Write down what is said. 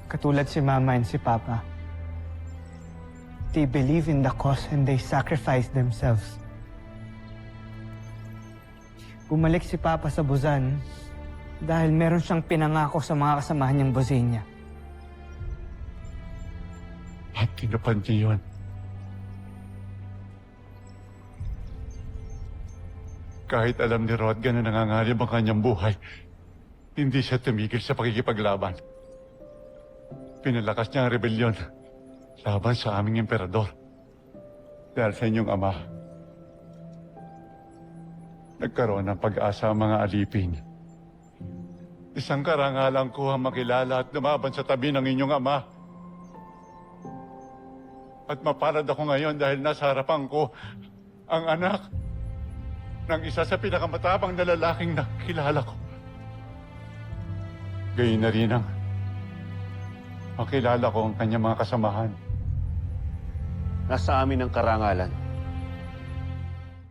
Katulad si Mama and si Papa. They believe in the cause and they sacrifice themselves. Bumalik si Papa sa Buzan dahil meron siyang pinangako sa mga kasamahan niyang Buzenia. At tinupad niya yun. Kahit alam ni Rodgan na nangangarib ang kanyang buhay, hindi siya tumigil sa pakikipaglaban. Pinalakas niya ang rebelyon laban sa aming emperador. Dahil sa inyong ama, nagkaroon ng pag-asa ang mga alipin. Isang karangalan ko ang makilala at lumaban sa tabi ng inyong ama. At mapalad ako ngayon dahil nasa harapan ko ang anak ng isa sa pinakamatabang na lalaking nakilala ko. Gayun na rin ang makilala ko ang kanyang mga kasamahan. Nasa amin ang karangalan